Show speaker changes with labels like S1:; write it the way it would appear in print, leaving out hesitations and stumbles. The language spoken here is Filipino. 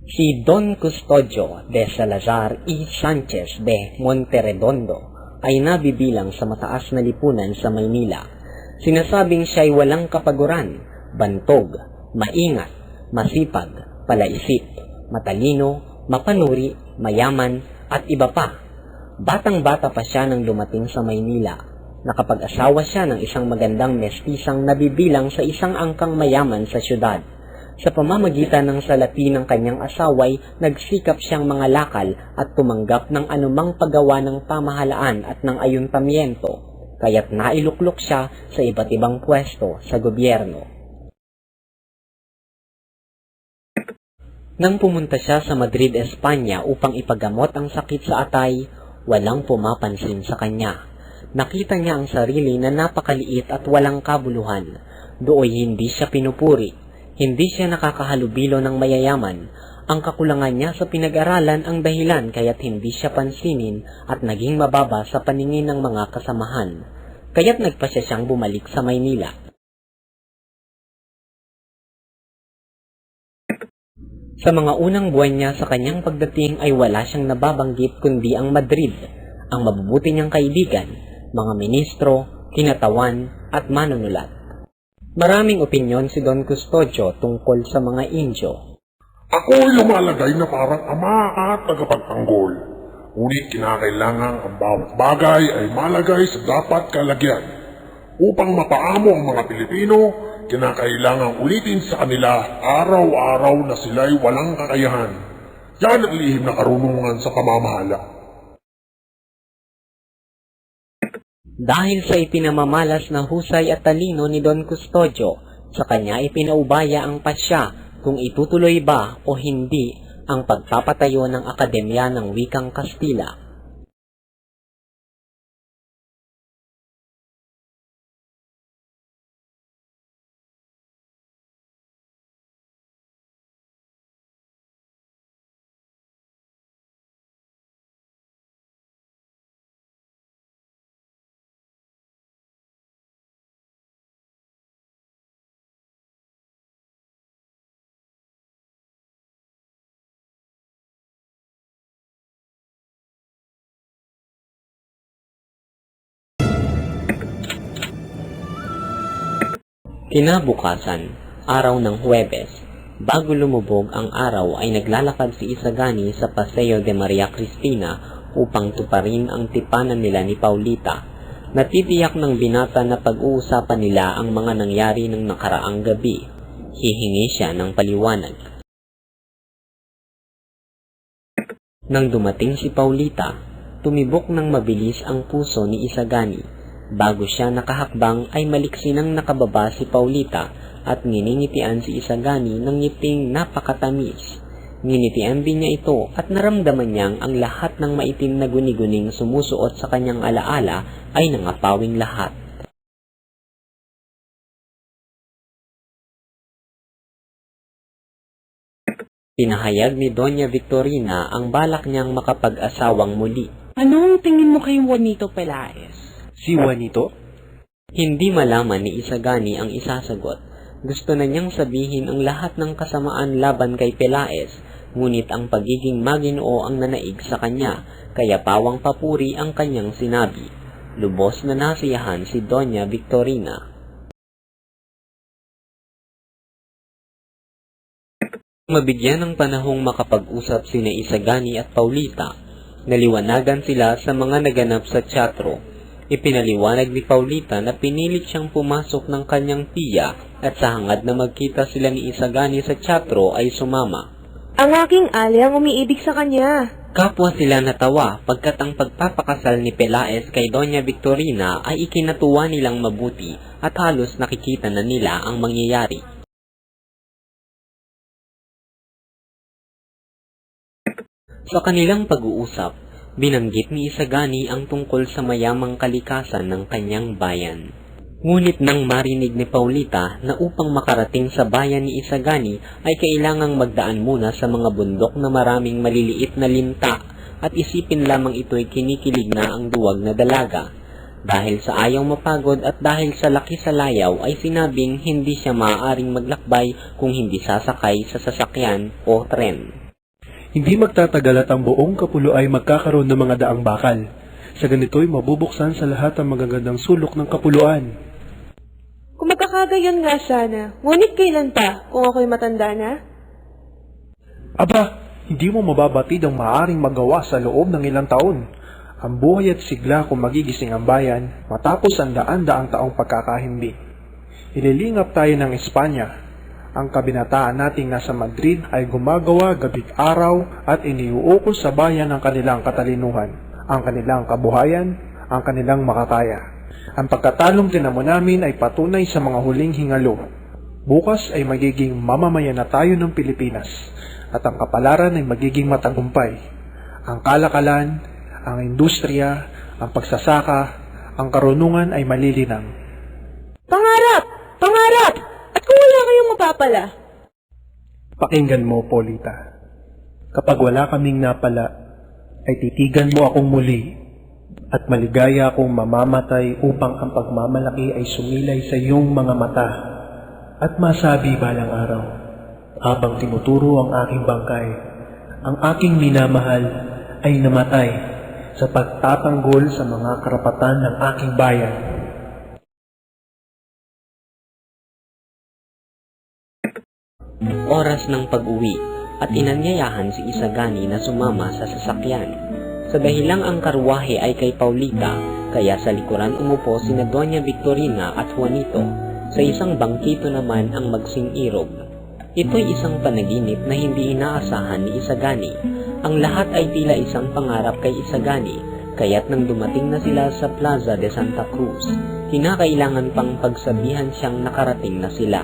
S1: Si Don Custodio de Salazar y Sanchez de Monterredondo ay nabibilang sa mataas na lipunan sa Maynila. Sinasabing siya'y walang kapaguran, bantog, maingat, masipag, palaisip, matalino, mapanuri, mayaman, at iba pa. Batang-bata pa siya nang dumating sa Maynila. Nakapag-asawa siya ng isang magandang mestisang nabibilang sa isang angkang mayaman sa syudad. Sa pamamagitan ng salapi ng kanyang asaway, nagsikap siyang mangalakal at tumanggap ng anumang paggawa ng pamahalaan at ng ayuntamiento, kaya't nailuklok siya sa iba't ibang pwesto sa gobyerno. Nang pumunta siya sa Madrid, Espanya upang ipagamot ang sakit sa atay, walang pumapansin sa kanya. Nakita niya ang sarili na napakaliit at walang kabuluhan. Dooy hindi siya pinupuri. Hindi siya nakakahalubilo ng mayayaman. Ang kakulangan niya sa pinag-aralan ang dahilan kaya't hindi siya pansinin at naging mababa sa paningin ng mga kasamahan. Kaya't nagpasya siyang bumalik sa Maynila. Sa mga unang buwan niya sa kanyang pagdating ay wala siyang nababanggit kundi ang Madrid, ang mabubuti niyang kaibigan, mga ministro, kinatawan at manunulat. Maraming opinyon si Don Custodio tungkol sa mga Indio.
S2: Ako lumalagay na parang ama at tagapagtanggol. Ngunit kinakailangan ang bawat bagay ay malagay sa dapat kalagyan. Upang mapaamo ang mga Pilipino, kinakailangan ulitin sa kanila araw-araw na sila'y walang kakayahan. Yan ang lihim na karunungan sa pamamahala.
S1: Dahil sa ipinamamalas na husay at talino ni Don Custodio, sa kanya ipinaubaya ang pasya kung itutuloy ba o hindi ang pagpapatayo ng Akademya ng Wikang Kastila. Kinabukasan, araw ng Huwebes, bago lumubog ang araw ay naglalakad si Isagani sa Paseo de Maria Cristina upang tuparin ang tipanan nila ni Paulita. Natitiyak ng binata na pag-uusapan nila ang mga nangyari ng nakaraang gabi. Hihingi siya ng paliwanag. Nang dumating si Paulita, tumibok ng mabilis ang puso ni Isagani. Bago siya nakahakbang ay maliksinang nakababa si Paulita at nginingitian si Isagani ng ngiting napakatamis. Nginitian din niya ito at naramdaman niyang ang lahat ng maitim na guni-guning sumusuot sa kanyang alaala ay nangapawing lahat. Pinahayag ni Doña Victorina ang balak niyang makapag-asawang muli.
S3: Anong tingin mo kay Juanito Pelaez?
S1: Si Juanito? Hindi malaman ni Isagani ang isasagot. Gusto na niyang sabihin ang lahat ng kasamaan laban kay Pelaez, ngunit ang pagiging maginoo ang nanaig sa kanya, kaya pawang papuri ang kanyang sinabi. Lubos na nasiyahan si Doña Victorina. Mabigyan ng panahong makapag-usap sina Isagani at Paulita, naliwanagan sila sa mga naganap sa teatro. Ipinaliwanag ni Paulita na pinilit siyang pumasok ng kanyang tiya at sa hangad na magkita sila ni Isagani sa teatro ay sumama.
S3: Ang aking ali ang umiibig sa kanya.
S1: Kapwa sila natawa pagkat ang pagpapakasal ni Pelaez kay Doña Victorina ay ikinatuwa nilang mabuti at halos nakikita na nila ang mangyayari. Sa kanilang pag-uusap, binanggit ni Isagani ang tungkol sa mayamang kalikasan ng kanyang bayan. Ngunit nang marinig ni Paulita na upang makarating sa bayan ni Isagani ay kailangang magdaan muna sa mga bundok na maraming maliliit na linta at isipin lamang ito'y kinikilig na ang duwag na dalaga. Dahil sa ayaw mapagod at dahil sa laki sa layaw ay sinabing hindi siya maaaring maglakbay kung hindi sasakay sa sasakyan o tren.
S4: Hindi magtatagal at ang buong Kapulo ay magkakaroon ng mga daang bakal. Sa ganito'y mabubuksan sa lahat ang magagandang sulok ng kapuluan.
S3: Kung magkakagayon nga sana, ngunit kailan pa kung ako'y matanda na?
S4: Aba, hindi mo mababatid ang maaring magawa sa loob ng ilang taon. Ang buhay at sigla kung magigising ang bayan matapos ang daan-daang taong pagkakahimbi. Ililingap tayo ng Espanya. Ang kabinataan nating nasa Madrid ay gumagawa gabit araw at iniuukol sa bayan ang kanilang katalinuhan, ang kanilang kabuhayan, ang kanilang makakaya. Ang pagkatalong tinamo namin ay patunay sa mga huling hingalo. Bukas ay magiging mamamayan na tayo ng Pilipinas at ang kapalaran ay magiging matagumpay. Ang kalakalan, ang industriya, ang pagsasaka, ang karunungan ay malilinang.
S3: Pangarap! Pangarap! At kung wala kayong mapapala?
S4: Pakinggan mo, Polita. Kapag wala kaming napala, ay titigan mo akong muli at maligaya akong mamamatay upang ang pagmamalaki ay sumilay sa iyong mga mata at masabi balang araw, habang tinuturo ang aking bangkay, ang aking minamahal ay namatay sa pagtatanggol sa mga karapatan ng aking bayan.
S1: Oras ng pag-uwi at inanyayahan si Isagani na sumama sa sasakyan. Sa dahilang ang karwahe ay kay Paulita, kaya sa likuran umupo sina Doña Victorina at Juanito. Sa isang bangkito naman ang magsing irog. Ito'y isang panaginip na hindi inaasahan ni Isagani. Ang lahat ay tila isang pangarap kay Isagani, kaya't nang dumating na sila sa Plaza de Santa Cruz, kinakailangan pang pagsabihan siyang nakarating na sila.